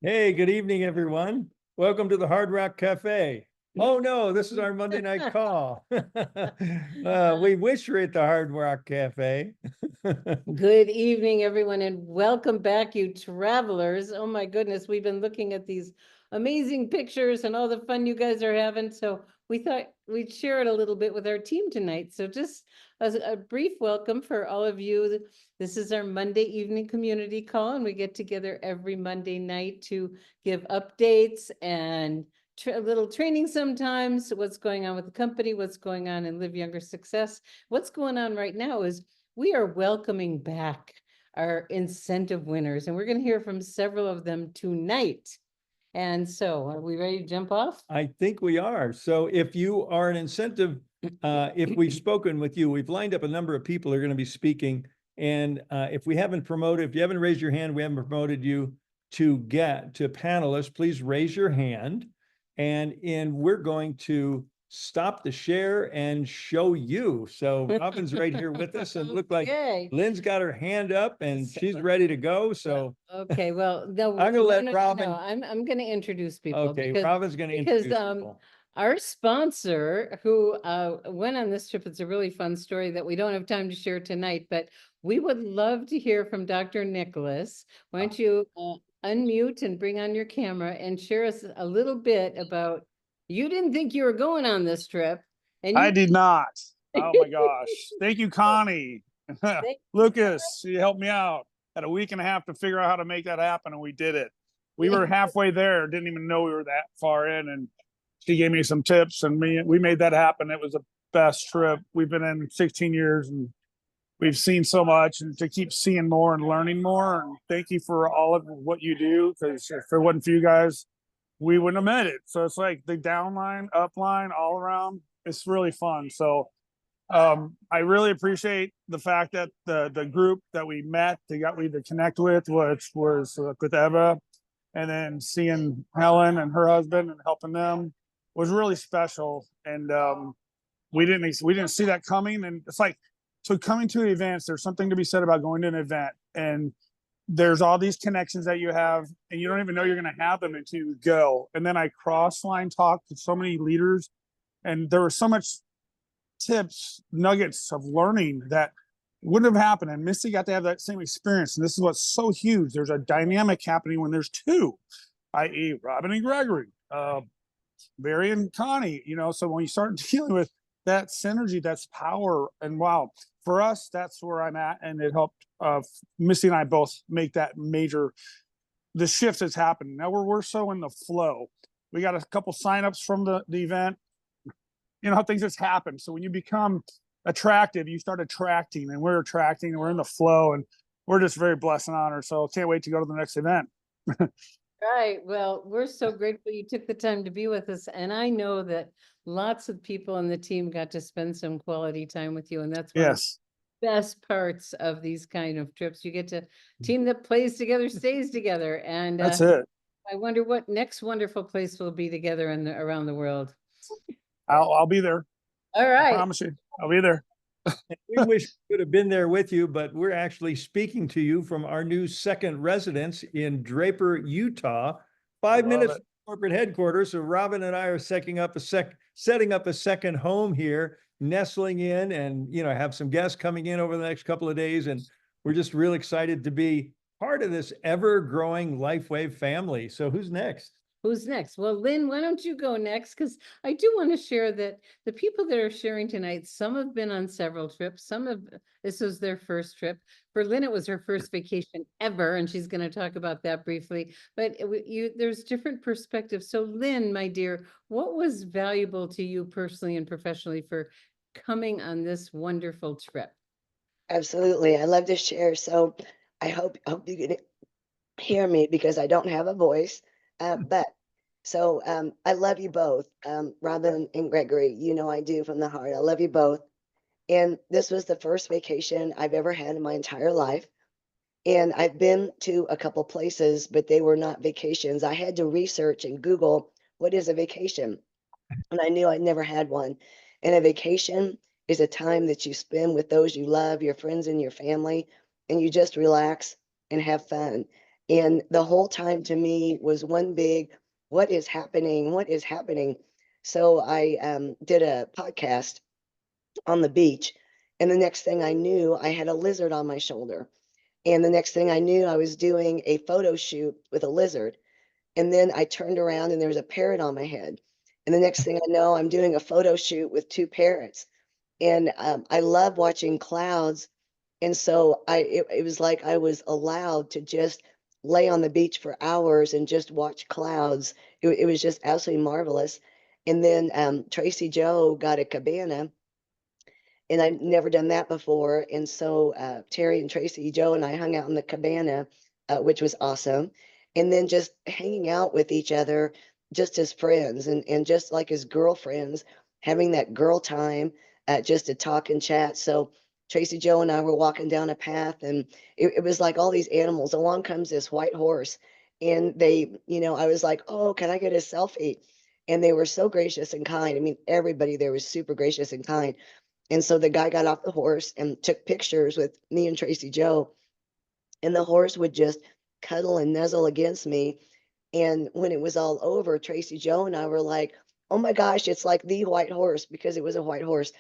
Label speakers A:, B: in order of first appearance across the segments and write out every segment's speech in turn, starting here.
A: Hey, good evening, everyone. Welcome to the Hard Rock Cafe. Oh no, this is our Monday night call. We wish we're at the Hard Rock Cafe.
B: Good evening, everyone, and welcome back, you travelers. Oh my goodness, we've been looking at these amazing pictures and all the fun you guys are having. So we thought we'd share it a little bit with our team tonight. So just a brief welcome for all of you. This is our Monday evening community call, and we get together every Monday night to give updates and a little training sometimes, what's going on with the company, what's going on in Live Younger Success. What's going on right now is we are welcoming back our incentive winners, and we're going to hear from several of them tonight. And so, are we ready to jump off?
A: I think we are. So if you are an incentive, if we've spoken with you, we've lined up a number of people who are going to be speaking. And if you haven't raised your hand, we haven't promoted you to get to panelists, please raise your hand. And we're going to stop the share and show you. So Robin's right here with us, and look like Lynn's got her hand up and she's ready to go. So
B: okay, well, no,
A: I'm gonna let Robin.
B: No, I'm going to introduce people.
A: Okay, Robin's going to introduce people.
B: Our sponsor who went on this trip, it's a really fun story that we don't have time to share tonight, but we would love to hear from Dr. Nicholas. Why don't you unmute and bring on your camera and share us a little bit about, you didn't think you were going on this trip.
C: And I did not. Oh my gosh. Thank you, Connie. Lucas, you helped me out. Had a week and a half to figure out how to make that happen, and we did it. We were halfway there, didn't even know we were that far in, and she gave me some tips, and we made that happen. It was the best trip. We've been in 16 years, and we've seen so much, and to keep seeing more and learning more. And thank you for all of what you do, because if it wasn't for you guys, we wouldn't have made it. So it's like the downline, upline, all around. It's really fun. So I really appreciate the fact that the group that we met, they got me to connect with, which was with Eva, and then seeing Helen and her husband and helping them was really special. And we didn't see that coming. And it's like, so coming to events, there's something to be said about going to an event, and there's all these connections that you have, and you don't even know you're going to have them until you go. And then I cross-line talked to so many leaders, and there was so much tips, nuggets of learning that wouldn't have happened. And Misty got to have that same experience. And this is what's so huge. There's a dynamic happening when there's two, i.e. Robin and Gregory, Barry and Connie, so when you start dealing with that synergy, that's power. And wow, for us, that's where I'm at. And it helped Misty and I both make that the shift that's happening. Now we're so in the flow. We got a couple signups from the event. You know how things just happen. So when you become attractive, you start attracting, and we're attracting, and we're in the flow, and we're just very blessed and honored. So can't wait to go to the next event.
B: Right. Well, we're so grateful you took the time to be with us. And I know that lots of people on the team got to spend some quality time with you. And that's one of the best parts of these kind of trips. You get to team that plays together, stays together. And
C: that's it.
B: I wonder what next wonderful place we'll be together around the world.
C: I'll be there.
B: All right.
C: I promise you, I'll be there.
A: We wish we could have been there with you, but we're actually speaking to you from our new second residence in Draper, Utah, 5 minutes from corporate headquarters. So Robin and I are setting up a second home here, nestling in, and have some guests coming in over the next couple of days. And we're just real excited to be part of this ever-growing LifeWave family. So who's next?
B: Who's next? Well, Lynn, why don't you go next? Because I do want to share that the people that are sharing tonight, some have been on several trips. This was their first trip. For Lynn, it was her first vacation ever, and she's going to talk about that briefly. But there's different perspectives. So Lynn, my dear, what was valuable to you personally and professionally for coming on this wonderful trip?
D: Absolutely. I love to share. So I hope you can hear me, because I don't have a voice. But I love you both, Robin and Gregory. I do from the heart. I love you both. And this was the first vacation I've ever had in my entire life. And I've been to a couple places, but they were not vacations. I had to research and Google, what is a vacation? And I knew I'd never had one. And a vacation is a time that you spend with those you love, your friends and your family, and you just relax and have fun. And the whole time to me was one big, what is happening? What is happening? So I did a podcast on the beach. And the next thing I knew, I had a lizard on my shoulder. And the next thing I knew, I was doing a photo shoot with a lizard. And then I turned around and there was a parrot on my head. And the next thing I know, I'm doing a photo shoot with two parrots. And I love watching clouds. And so it was like I was allowed to just lay on the beach for hours and just watch clouds. It was just absolutely marvelous. And then Tracy Joe got a cabana, and I'd never done that before. And so Terry and Tracy, Joe and I hung out in the cabana, which was awesome. And then just hanging out with each other, just as friends and just like as girlfriends, having that girl time, just to talk and chat. So Tracy, Joe and I were walking down a path, and it was like all these animals. Along comes this white horse, and they, I was like, "Oh, can I get a selfie?" And they were so gracious and kind. I mean, everybody there was super gracious and kind. And so the guy got off the horse and took pictures with me and Tracy Joe, and the horse would just cuddle and nuzzle against me. And when it was all over, Tracy Joe and I were like, "Oh my gosh, it's like the white horse," because it was a white horse.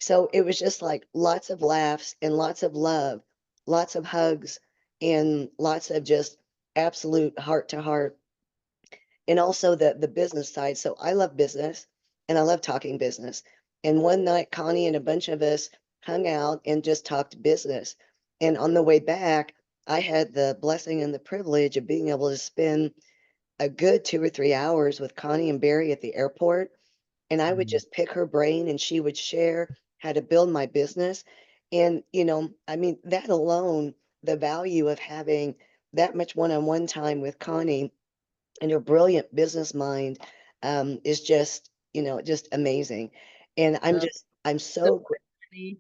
D: So it was just like lots of laughs and lots of love, lots of hugs, and lots of just absolute heart to heart. And also the business side. So I love business and I love talking business. And one night, Connie and a bunch of us hung out and just talked business. And on the way back, I had the blessing and the privilege of being able to spend a good 2 or 3 hours with Connie and Barry at the airport. And I would just pick her brain and she would share how to build my business. And, I mean, that alone, the value of having that much one-on-one time with Connie and her brilliant business mind is just amazing. And I'm
B: So
D: so
B: funny.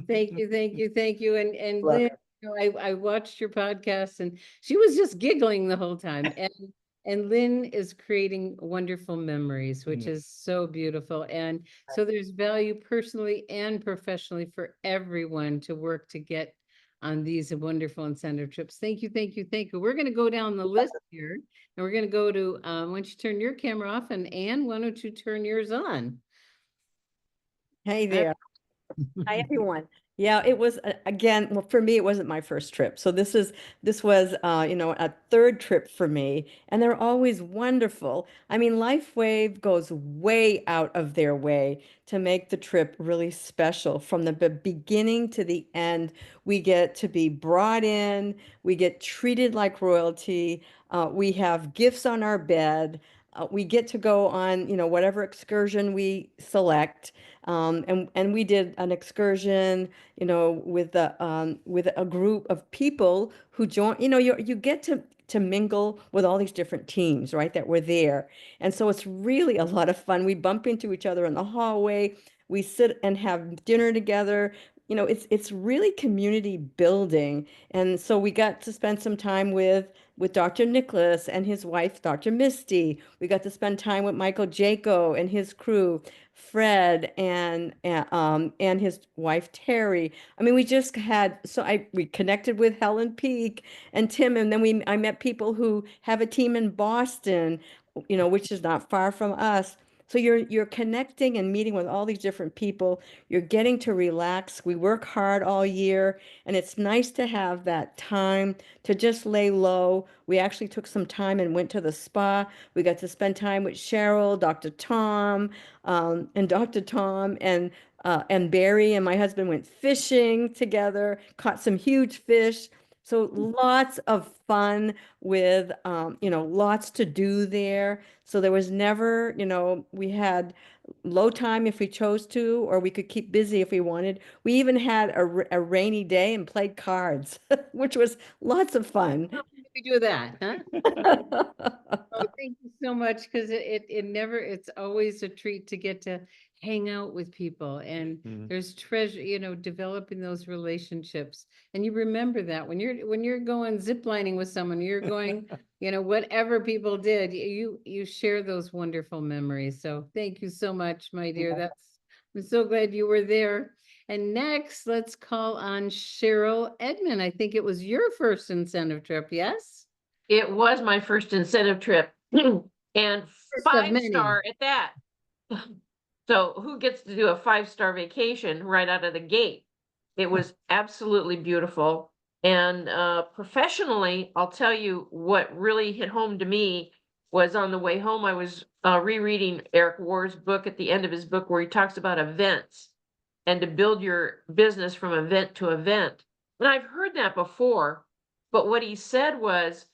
B: Thank you, thank you, thank you. And
D: love
B: Lynn,
D: her.
B: I watched your podcast and she was just giggling the whole time. And Lynn is creating wonderful memories, which is so beautiful. And so there's value personally and professionally for everyone to work to get on these wonderful incentive trips. Thank you, thank you, thank you. We're going to go down the list here, and we're going to go to why don't you turn your camera off, and Anne, why don't you turn yours on?
E: Hey there. Hi, everyone. Yeah, it was again, well, for me, it wasn't my first trip. So this was a third trip for me, and they're always wonderful. I mean, LifeWave goes way out of their way to make the trip really special. From the beginning to the end, we get to be brought in, we get treated like royalty, we have gifts on our bed. We get to go on, whatever excursion we select. And we did an excursion, with a group of people who join, you get to mingle with all these different teams, right, that were there. And so it's really a lot of fun. We bump into each other in the hallway. We sit and have dinner together. It's really community building. And so we got to spend some time with Dr. Nicholas and his wife, Dr. Misty. We got to spend time with Michael Jaco and his crew, Fred and his wife Terry. I mean, we just had we connected with Helen Peak and Tim, and then I met people who have a team in Boston, which is not far from us. So you're connecting and meeting with all these different people. You're getting to relax. We work hard all year, and it's nice to have that time to just lay low. We actually took some time and went to the spa. We got to spend time with Cheryl, Dr. Tom, and Dr. Tom and Barry and my husband went fishing together, caught some huge fish. So lots of fun with, lots to do there. So there was never, we had low time if we chose to, or we could keep busy if we wanted. We even had a rainy day and played cards, which was lots of fun.
B: We do that, huh? Oh, thank you so much, because it's always a treat to get to hang out with people, and there's treasure, developing those relationships. And you remember that when you're going ziplining with someone, you're going, whatever people did, you share those wonderful memories. So thank you so much, my dear. I'm so glad you were there. And next, let's call on Cheryl Edmond. I think it was your first incentive trip, yes?
F: It was my first incentive trip and
B: First of many.
F: 5-star at that. So who gets to do a 5-star vacation right out of the gate? It was absolutely beautiful. And professionally, I'll tell you what really hit home to me was on the way home. I was rereading Eric Ward's book at the end of his book where he talks about events and to build your business from event to event. And I've heard that before, but what he said was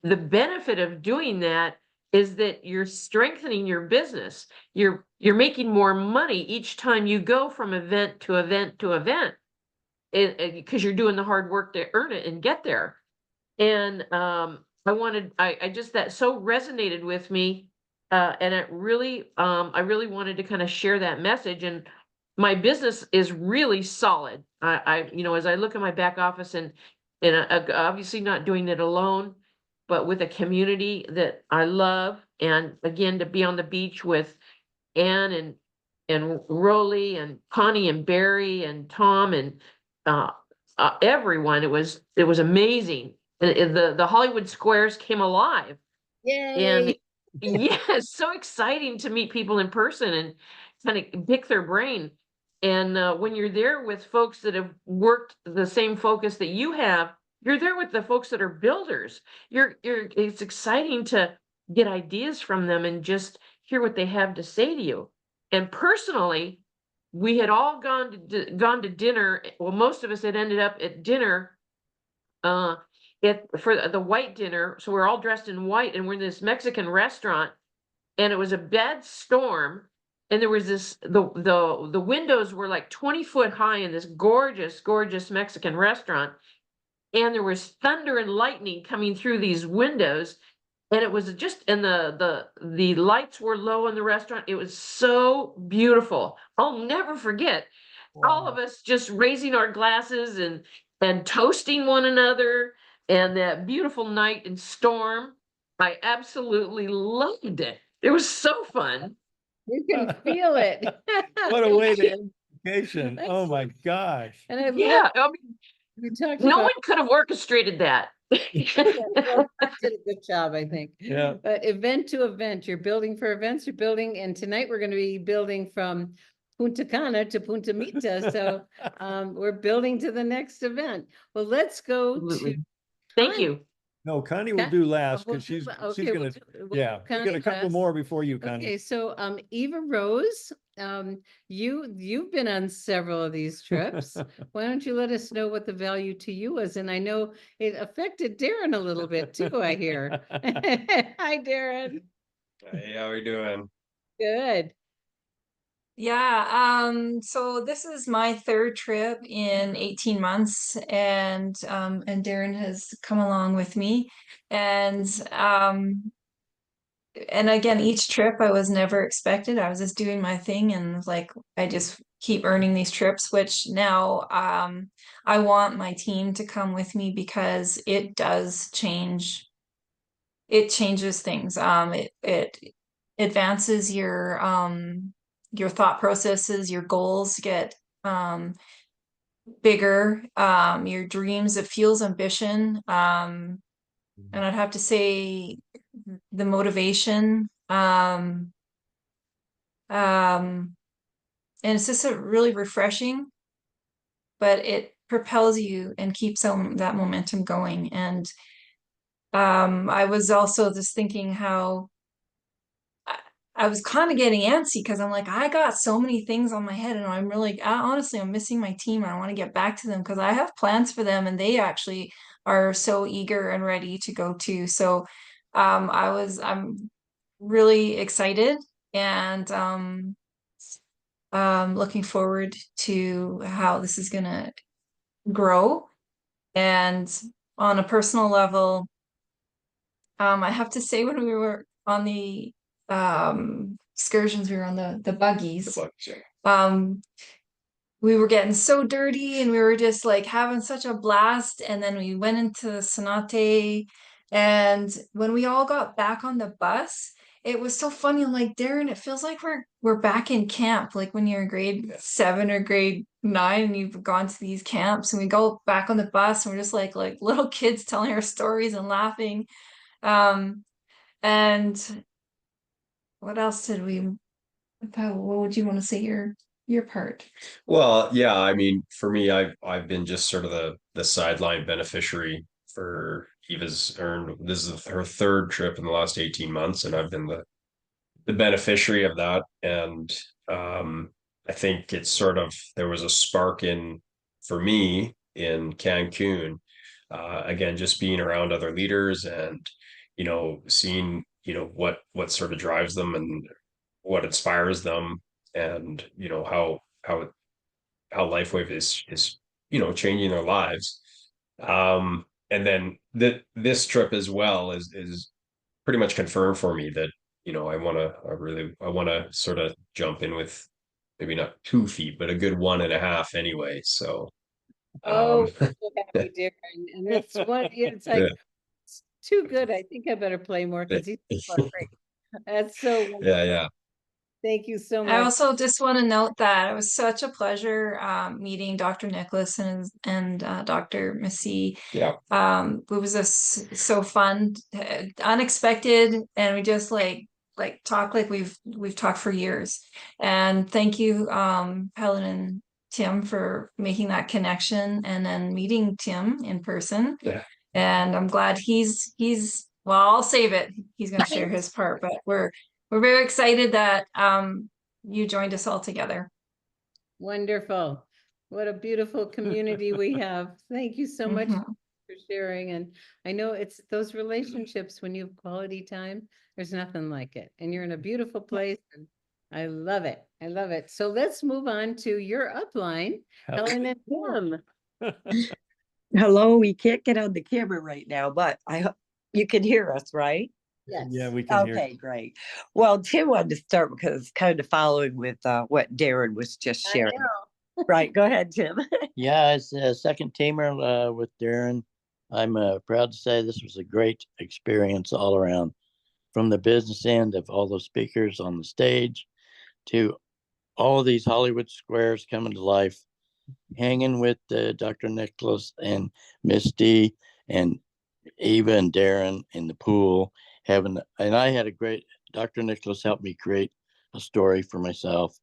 F: the benefit of doing that is that you're strengthening your business. You're making more money each time you go from event to event to event, because you're doing the hard work to earn it and get there. And I just, that so resonated with me, and it really, I really wanted to kind of share that message. And my business is really solid. As I look at my back office and obviously not doing it alone, but with a community that I love, and again, to be on the beach with Ann and Rolly and Connie and Barry and Tom and uh, everyone. It was amazing. The Hollywood Squares came alive, and
B: Yay.
F: yeah, so exciting to meet people in person and kind of pick their brain. And when you're there with folks that have worked the same focus that you have, you're there with the folks that are builders. It's exciting to get ideas from them and just hear what they have to say to you. And personally, we had all gone to dinner. Well, most of us had ended up at dinner uh for the white dinner. So we're all dressed in white and we're in this Mexican restaurant, and it was a bad storm. And there was the windows were like 20-foot high in this gorgeous, gorgeous Mexican restaurant. And there was thunder and lightning coming through these windows. And it was just, and the lights were low in the restaurant. It was so beautiful. I'll never forget all of us just raising our glasses and toasting one another, and that beautiful night and storm. I absolutely loved it. It was so fun.
B: You can feel it.
A: What a way to end vacation. Oh my gosh.
B: And I love
F: Yeah, I mean,
B: you talked
F: no
B: about.
F: one could have orchestrated that.
B: Yeah, well, you did a good job, I think.
A: Yeah.
B: But event to event, you're building for events, you're building, and tonight we're going to be building from Punta Cana to Punta Mita. So we're building to the next event. Well, let's go to.
F: Absolutely. Thank
B: Connie.
F: you.
A: No, Connie will do last
B: We'll
A: because
B: do
A: she's
B: la- okay,
A: gonna,
B: we'll
A: yeah,
B: do
A: we got
B: Connie
A: a couple
B: last.
A: more before you, Connie.
B: Okay, so Eva Rose, you've been on several of these trips. Why don't you let us know what the value to you was? And I know it affected Darren a little bit too, I hear. Hi, Darren.
G: Hey, how we doing?
B: Good.
H: Yeah, so this is my third trip in 18 months, and Darren has come along with me. And again, each trip I was never expected. I was just doing my thing, and like I just keep earning these trips, which now I want my team to come with me because it does change. It changes things. It advances your thought processes, your goals get bigger, your dreams, it fuels ambition. And I'd have to say the motivation. And it's just a really refreshing, but it propels you and keeps that momentum going. And I was also just thinking how I was kind of getting antsy because I'm like, I got so many things on my head, and honestly, I'm missing my team, and I want to get back to them because I have plans for them, and they actually are so eager and ready to go too. So, I'm really excited, and looking forward to how this is gonna grow. And on a personal level, I have to say when we were on the excursions, we were on the buggies. We were getting so dirty and we were just like having such a blast. And then we went into the cenote, and when we all got back on the bus, it was so funny. I'm like, Darren, it feels like we're back in camp, like when you're in grade 7 or grade 9 and you've gone to these camps, and we go back on the bus and we're just like little kids telling our stories and laughing. And what else did we, what would you want to say your part?
G: Well, yeah, I mean, for me, I've been just sort of the sideline beneficiary for Eva's earned. This is her third trip in the last 18 months, and I've been the beneficiary of that. And I think it's sort of there was a spark in for me in Cancun. Again, just being around other leaders and seeing what sort of drives them and what inspires them, and how LifeWave is changing their lives. And then this trip as well is pretty much confirmed for me that I want to sort of jump in with maybe not 2 feet, but a good 1.5 anyway. So
B: Oh,
G: um
B: we're so happy, Darren. And it's one, it's like,
G: yeah,
B: it's too good. I think I better play more because he's so great. That's so
G: yeah,
B: wonderful.
G: yeah.
B: Thank you so
H: I
B: much.
H: also just want to note that it was such a pleasure meeting Dr. Nicholas and Dr. Missy.
G: Yeah.
H: It was just so fun, unexpected, and we just talk like we've talked for years. And thank you, Helen and Tim, for making that connection and then meeting Tim in person.
G: Yeah.
H: And I'm glad he's well, I'll save it. He's going to share his part, but we're very excited that you joined us all together.
B: Wonderful. What a beautiful community we have. Thank you so much
H: Mhm.
B: for sharing. And I know it's those relationships when you have quality time, there's nothing like it. And you're in a beautiful place. And I love it. I love it. So let's move on to your upline, Helen and Tim.
I: Hello, we can't get on the camera right now, but I hope you can hear us, right?
B: Yes.
A: Yeah, we can hear.
I: Okay, great. Well, Tim wanted to start because it's kind of following with what Darren was just
B: I
I: sharing.
B: know.
I: Right, go ahead, Tim.
J: Yeah, as a second teamer with Darren, I'm proud to say this was a great experience all around, from the business end of all those speakers on the stage to all of these Hollywood squares coming to life, hanging with Dr. Nicholas and Misty and Eva and Darren in the pool, and I had a great, Dr. Nicholas helped me create a story for myself,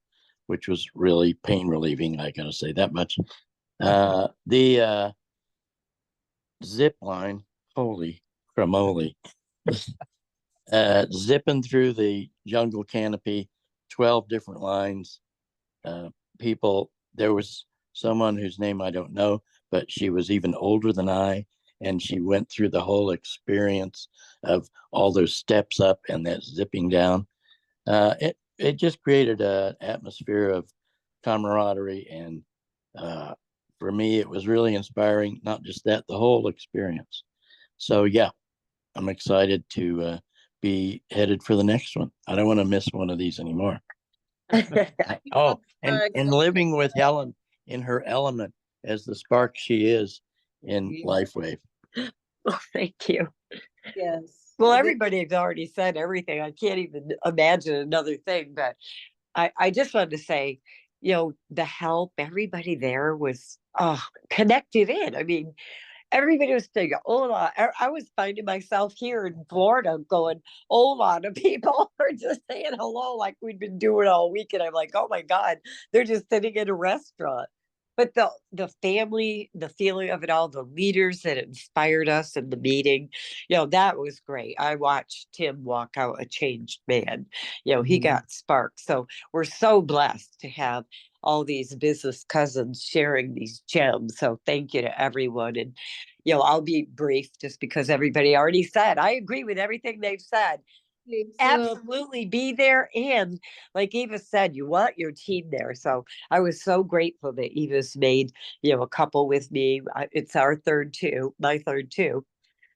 J: which was really pain relieving. I gotta say that much. The zip line, holy cramoly, zipping through the jungle canopy, 12 different lines. People, there was someone whose name I don't know, but she was even older than I, and she went through the whole experience of all those steps up and that zipping down. It just created an atmosphere of camaraderie, and for me, it was really inspiring. Not just that, the whole experience. So yeah, I'm excited to be headed for the next one. I don't want to miss one of these anymore. Oh, and living with Helen in her element as the spark she is in LifeWave.
I: Well, thank you.
B: Yes.
I: Well, everybody has already said everything. I can't even imagine another thing, but I just wanted to say, the help, everybody there was connected in. I mean, everybody was saying, hola. I was finding myself here in Florida going, hola to people or just saying hello like we'd been doing all week. And I'm like, oh my God, they're just sitting in a restaurant. But the family, the feeling of it all, the leaders that inspired us in the meeting, that was great. I watched Tim walk out a changed man. He got sparked. So we're so blessed to have all these business cousins sharing these gems. So thank you to everyone. And, I'll be brief just because everybody already said, I agree with everything they've said. Absolutely be there. And like Eva said, you want your team there. So I was so grateful that Eva's made, a couple with me. It's our third too, my third too.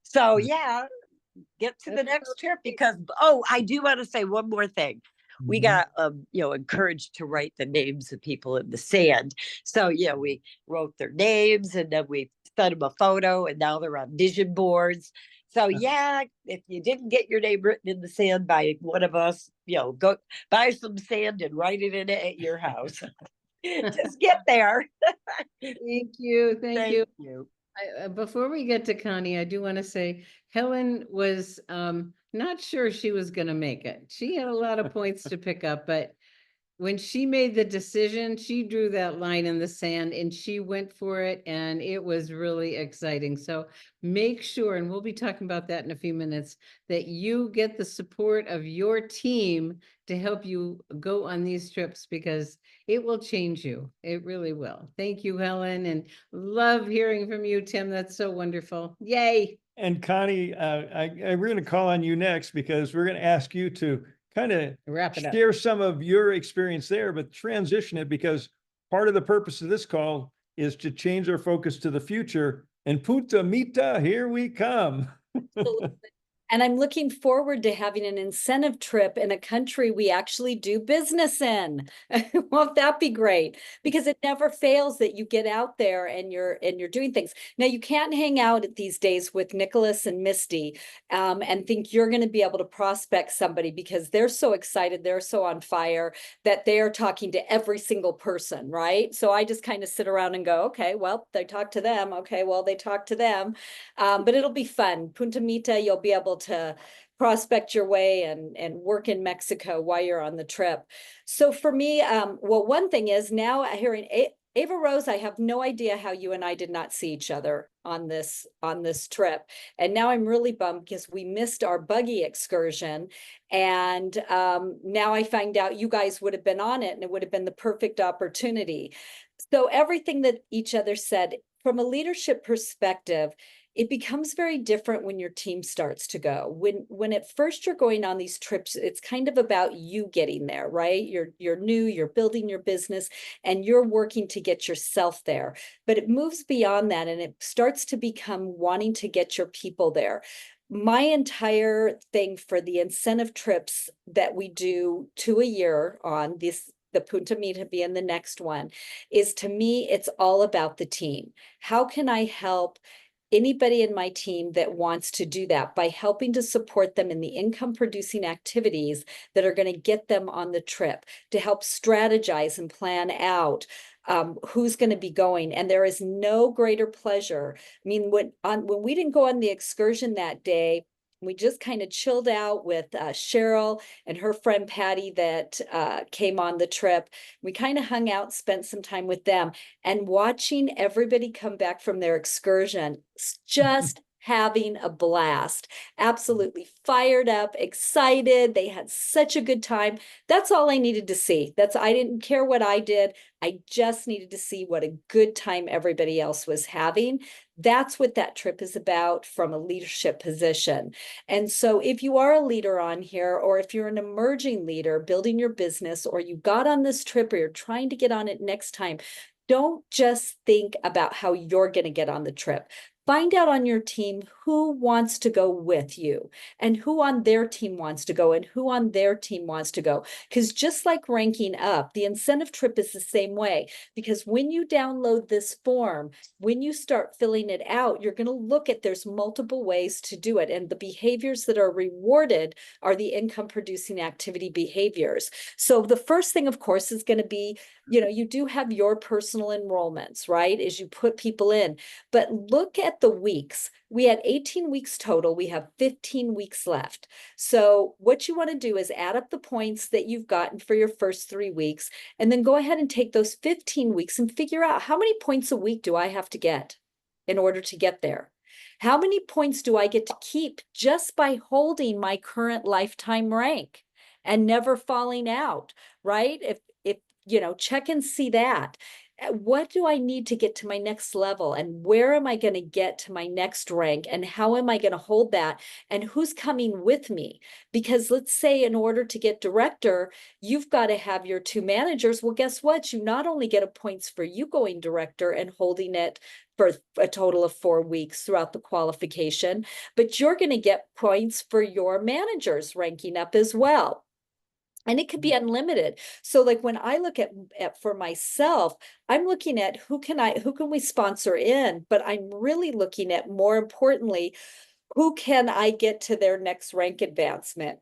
I: So yeah, get to the next trip because, I do want to say one more thing. We got, encouraged to write the names of people in the sand. So, we wrote their names and then we sent them a photo and now they're on vision boards. So, yeah, if you didn't get your name written in the sand by one of us, go buy some sand and write it in it at your house. Just get there.
B: Thank you. Thank you. Before we get to Connie, I do want to say Helen was not sure she was going to make it. She had a lot of points to pick up, but when she made the decision, she drew that line in the sand and she went for it, and it was really exciting. So make sure, and we'll be talking about that in a few minutes, that you get the support of your team to help you go on these trips, because it will change you. It really will. Thank you, Helen, and love hearing from you, Tim. That's so wonderful. Yay.
A: And Connie, we're going to call on you next, because we're going to ask you to kind of
B: Wrap it up.
A: share some of your experience there, but transition it, because part of the purpose of this call is to change our focus to the future. And Punta Mita, here we come.
K: And I'm looking forward to having an incentive trip in a country we actually do business in. Won't that be great? Because it never fails that you get out there and you're doing things. Now you can't hang out at these days with Nicholas and Misty and think you're going to be able to prospect somebody, because they're so excited, they're so on fire that they are talking to every single person, right? So I just kind of sit around and go, okay, well, they talk to them. Okay, well, they talk to them. But it'll be fun. Punta Mita, you'll be able to prospect your way and work in Mexico while you're on the trip. So for me, well, one thing is now hearing Ava Rose, I have no idea how you and I did not see each other on this trip. And now I'm really bummed because we missed our buggy excursion. And now I find out you guys would have been on it and it would have been the perfect opportunity. So everything that each other said, from a leadership perspective, it becomes very different when your team starts to go. When at first you're going on these trips, it's kind of about you getting there, right? You're new, you're building your business, and you're working to get yourself there. But it moves beyond that, and it starts to become wanting to get your people there. My entire thing for the incentive trips that we do 2 a year on this, the Punta Mita being the next one, is, to me, it's all about the team. How can I help anybody in my team that wants to do that by helping to support them in the income producing activities that are going to get them on the trip, to help strategize and plan out who's going to be going. And there is no greater pleasure. I mean, when we didn't go on the excursion that day, we just kind of chilled out with Cheryl and her friend Patty that came on the trip. We kind of hung out, spent some time with them, and watching everybody come back from their excursion, just having a blast, absolutely fired up, excited. They had such a good time. That's all I needed to see. I didn't care what I did. I just needed to see what a good time everybody else was having. That's what that trip is about from a leadership position. And so if you are a leader on here, or if you're an emerging leader building your business, or you got on this trip, or you're trying to get on it next time, don't just think about how you're going to get on the trip. Find out on your team who wants to go with you, and who on their team wants to go, and who on their team wants to go. Because just like ranking up, the incentive trip is the same way. Because when you download this form, when you start filling it out, you're going to look at, there's multiple ways to do it. And the behaviors that are rewarded are the income producing activity behaviors. So the first thing, of course, is going to be, you do have your personal enrollments, right? As you put people in, but look at the weeks. We had 18 weeks total. We have 15 weeks left. So what you want to do is add up the points that you've gotten for your first 3 weeks, and then go ahead and take those 15 weeks and figure out, how many points a week do I have to get in order to get there? How many points do I get to keep just by holding my current lifetime rank and never falling out, right? If check and see that. What do I need to get to my next level, and where am I going to get to my next rank, and how am I going to hold that, and who's coming with me? Because let's say in order to get director, you've got to have your 2 managers. Well, guess what? You not only get a points for you going director and holding it for a total of 4 weeks throughout the qualification, but you're going to get points for your managers ranking up as well. And it could be unlimited. So like when I look at for myself, I'm looking at who can we sponsor in, but I'm really looking at, more importantly, who can I get to their next rank advancement?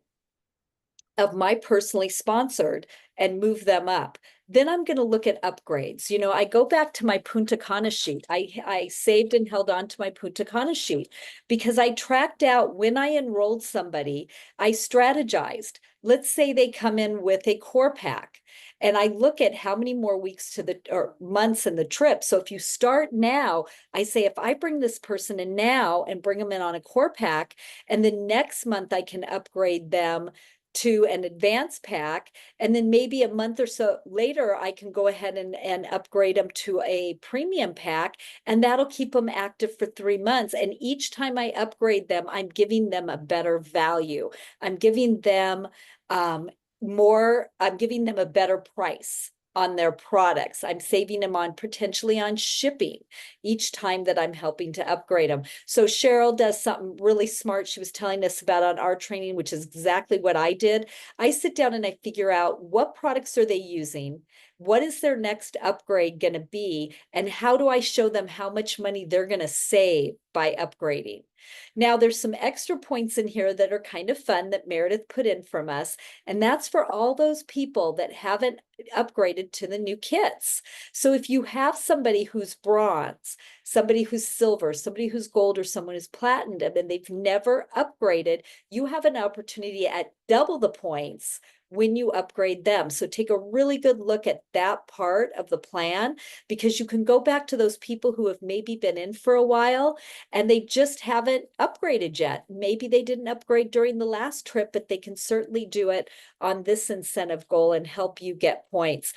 K: of my personally sponsored and move them up. Then I'm going to look at upgrades. You know, I go back to my Punta Cana sheet. I saved and held on to my Punta Cana sheet because I tracked out when I enrolled somebody, I strategized. Let's say they come in with a core pack. And I look at how many more weeks to the or months in the trip. So if you start now, I say if I bring this person in now and bring them in on a core pack, and the next month I can upgrade them to an advanced pack, and then maybe a month or so later I can go ahead and upgrade them to a premium pack, and that'll keep them active for 3 months. And each time I upgrade them, I'm giving them a better value. I'm giving them I'm giving them a better price on their products. I'm saving them on potentially on shipping each time that I'm helping to upgrade them. So Cheryl does something really smart. She was telling us about on our training, which is exactly what I did. I sit down and I figure out what products are they using? What is their next upgrade going to be? And how do I show them how much money they're going to save by upgrading? Now, there's some extra points in here that are kind of fun that Meredith put in from us, and that's for all those people that haven't upgraded to the new kits. So if you have somebody who's bronze, somebody who's silver, somebody who's gold, or someone who's platinum, and they've never upgraded, you have an opportunity at double the points when you upgrade them. So take a really good look at that part of the plan, because you can go back to those people who have maybe been in for a while and they just haven't upgraded yet. Maybe they didn't upgrade during the last trip, but they can certainly do it on this incentive goal and help you get points.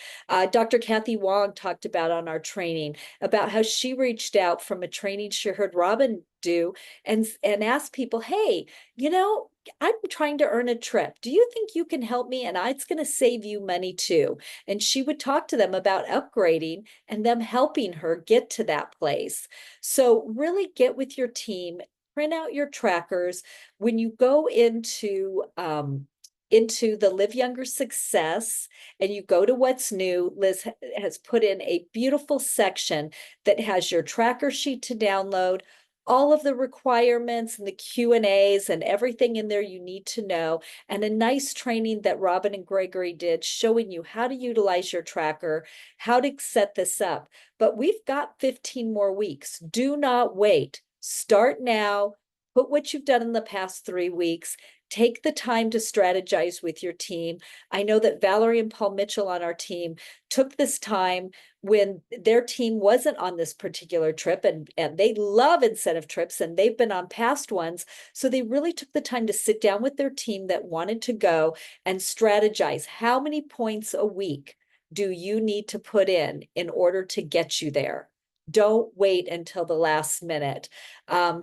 K: Dr. Kathy Wong talked about on our training about how she reached out from a training she heard Robin do and asked people, hey, you know, I'm trying to earn a trip. Do you think you can help me? And it's going to save you money too. And she would talk to them about upgrading and them helping her get to that place. So really get with your team, print out your trackers. When you go into the Live Younger Success and you go to what's new, Liz has put in a beautiful section that has your tracker sheet to download, all of the requirements and the Q&As and everything in there you need to know, and a nice training that Robin and Gregory did showing you how to utilize your tracker, how to set this up. But we've got 15 more weeks. Do not wait. Start now. Put what you've done in the past 3 weeks. Take the time to strategize with your team. I know that Valerie and Paul Mitchell on our team took this time when their team wasn't on this particular trip, and they love incentive trips and they've been on past ones. So they really took the time to sit down with their team that wanted to go and strategize. How many points a week do you need to put in order to get you there? Don't wait until the last minute.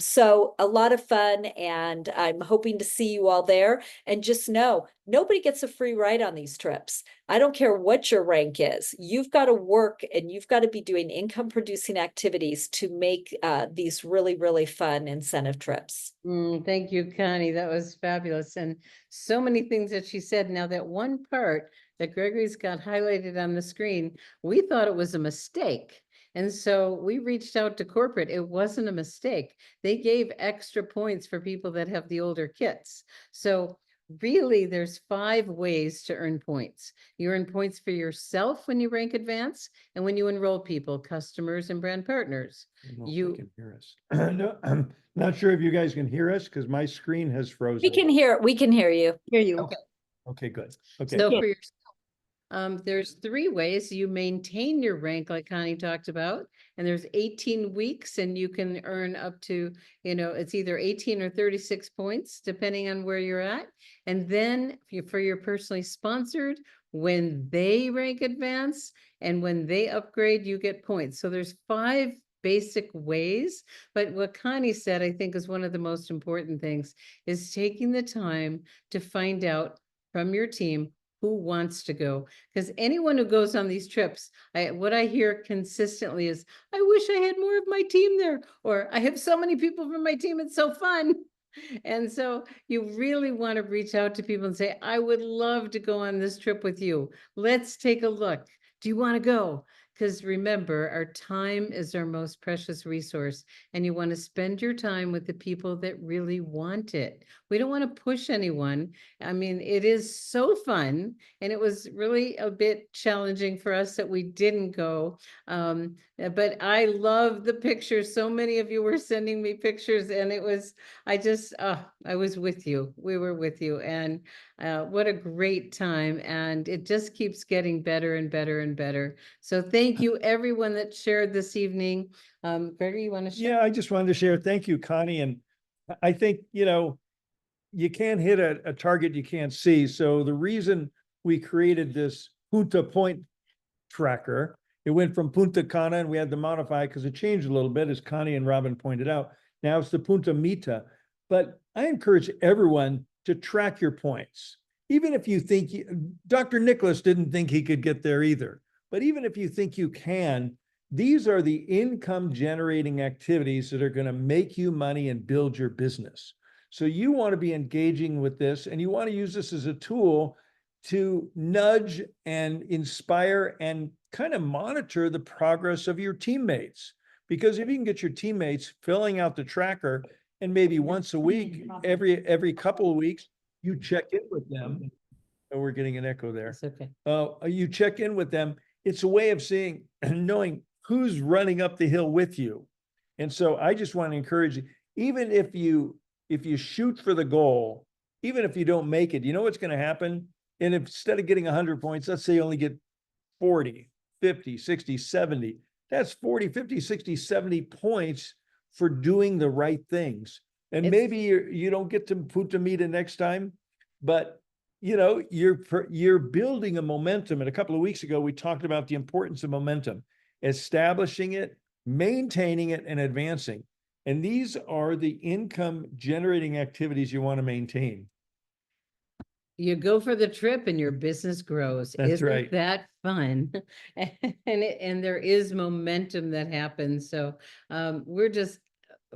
K: So a lot of fun, and I'm hoping to see you all there. And just know, nobody gets a free ride on these trips. I don't care what your rank is. You've got to work and you've got to be doing income producing activities to make these really, really fun incentive trips.
B: Thank you, Connie. That was fabulous. And so many things that she said. Now, that one part that Gregory's got highlighted on the screen, we thought it was a mistake. And so we reached out to corporate. It wasn't a mistake. They gave extra points for people that have the older kits. So really, there's 5 ways to earn points. You earn points for yourself when you rank advance and when you enroll people, customers, and brand partners.
A: I don't know if
B: You-
A: they can hear us. No, I'm not sure if you guys can hear us because my screen has frozen.
K: We can hear you.
E: Hear you.
B: Okay.
A: Okay, good. Okay.
B: So
E: Yeah.
B: for yourself, there's 3 ways you maintain your rank, like Connie talked about, and there's 18 weeks, and you can earn up to, it's either 18 or 36 points, depending on where you're at. And then for your personally sponsored, when they rank advance and when they upgrade, you get points. So there's 5 basic ways, but what Connie said, I think, is one of the most important things, is taking the time to find out from your team who wants to go. Because anyone who goes on these trips, what I hear consistently is, I wish I had more of my team there, or I have so many people from my team, it's so fun. And so you really want to reach out to people and say, I would love to go on this trip with you. Let's take a look. Do you want to go? Because remember, our time is our most precious resource, and you want to spend your time with the people that really want it. we don't want to push anyone. I mean, it is so fun, and it was really a bit challenging for us that we didn't go. But I love the pictures. So many of you were sending me pictures, and it was, I was with you. We were with you, and what a great time. And it just keeps getting better and better and better. So thank you, everyone that shared this evening. Gregory, you want to share?
A: Yeah, I just wanted to share. Thank you, Connie. And I think, you can't hit a target you can't see. So the reason we created this Punta Point tracker, it went from Punta Cana, and we had to modify because it changed a little bit, as Connie and Robin pointed out. Now it's the Punta Mita. But I encourage everyone to track your points. Even if you think, Dr. Nicholas didn't think he could get there either. But even if you think you can, these are the income generating activities that are going to make you money and build your business. So you want to be engaging with this, and you want to use this as a tool to nudge and inspire and kind of monitor the progress of your teammates. Because if you can get your teammates filling out the tracker, and maybe once a week, every couple of weeks, you check in with them. Oh, we're getting an echo there.
B: It's okay.
A: You check in with them. It's a way of seeing and knowing who's running up the hill with you. And so I just want to encourage you, even if you shoot for the goal, even if you don't make it, you know what's going to happen? And if, instead of getting 100 points, let's say you only get 40, 50, 60, 70, that's 40, 50, 60, 70 points for doing the right things. And maybe you don't get to Punta Mita next time, but you're building a momentum. And a couple of weeks ago, we talked about the importance of momentum, establishing it, maintaining it, and advancing. And these are the income generating activities you want to maintain.
B: You go for the trip and your business grows.
A: That's
B: Isn't
A: right.
B: that fun? And there is momentum that happens. So we're just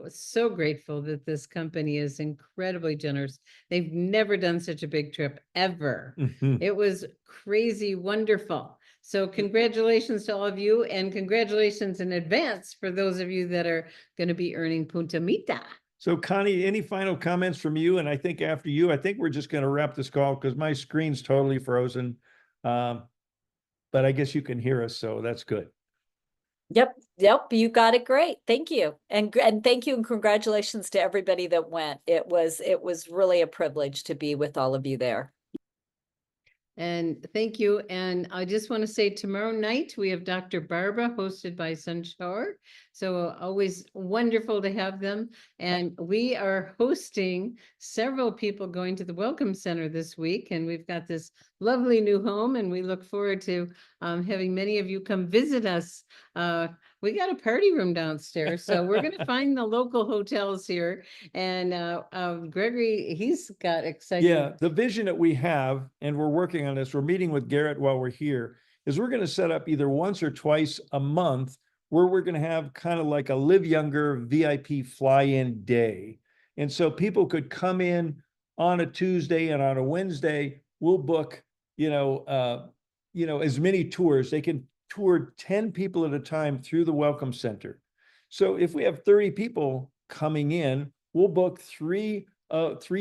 B: so grateful that this company is incredibly generous. They've never done such a big trip ever.
A: Mhm.
B: It was crazy wonderful. So congratulations to all of you, and congratulations in advance for those of you that are going to be earning Punta Mita.
A: So Connie, any final comments from you? And I think after you, I think we're just going to wrap this call because my screen's totally frozen. But I guess you can hear us, so that's good.
K: Yep, you got it great. Thank you. And thank you and congratulations to everybody that went. It was really a privilege to be with all of you there.
B: And thank you. And I just want to say tomorrow night we have Dr. Barbara, hosted by Sunshore. So always wonderful to have them. And we are hosting several people going to the Welcome Center this week. And we've got this lovely new home, and we look forward to having many of you come visit us. We got a party room downstairs, so we're going to find the local hotels here. And Gregory, he's got exciting.
A: Yeah, the vision that we have, and we're working on this, we're meeting with Garrett while we're here, is we're going to set up either once or twice a month where we're going to have kind of like a Live Younger VIP fly-in day. And so people could come in on a Tuesday, and on a Wednesday, we'll book, as many tours. They can tour 10 people at a time through the Welcome Center. So if we have 30 people coming in, we'll book three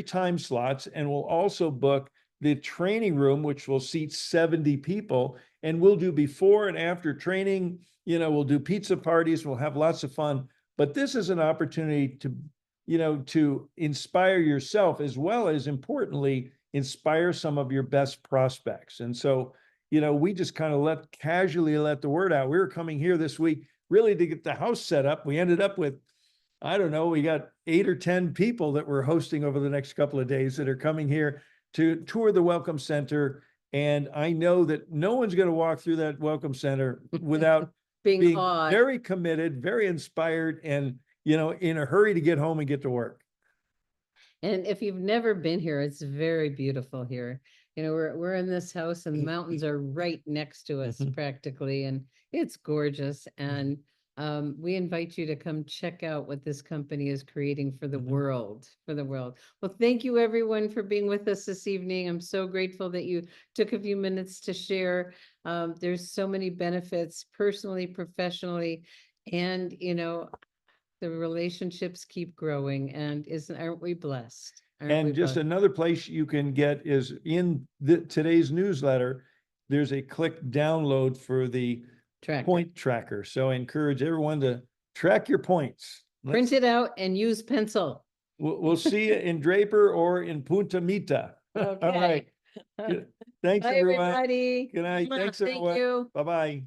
A: time slots, and we'll also book the training room, which will seat 70 people. And we'll do before and after training, we'll do pizza parties, we'll have lots of fun. But this is an opportunity to inspire yourself, as well as, importantly, inspire some of your best prospects. And so, we just kind of casually let the word out. We were coming here this week really to get the house set up. We ended up with, I don't know, we got 8 or 10 people that we're hosting over the next couple of days that are coming here to tour the Welcome Center. And I know that no one's going to walk through that Welcome Center without being
B: awed.
A: very committed, very inspired, and, in a hurry to get home and get to work.
B: And if you've never been here, it's very beautiful here. We're in this house, and the mountains are right next to us practically, and it's gorgeous. And we invite you to come check out what this company is creating for the world, Well, thank you everyone for being with us this evening. I'm so grateful that you took a few minutes to share. There's so many benefits personally, professionally, and the relationships keep growing, and aren't we blessed? Aren't we
A: And just
B: both?
A: another place you can get is in today's newsletter, there's a click download for the
B: Tracker.
A: point tracker. So I encourage everyone to track your points.
B: Print it out and use pencil.
A: We'll see you in Draper or in Punta Mita. All right.
B: Okay.
A: Thanks,
B: Bye,
A: everyone.
B: everybody.
A: Good night.
B: Mwah.
A: Thanks,
B: Thank
A: everyone.
B: you.
A: Bye-bye.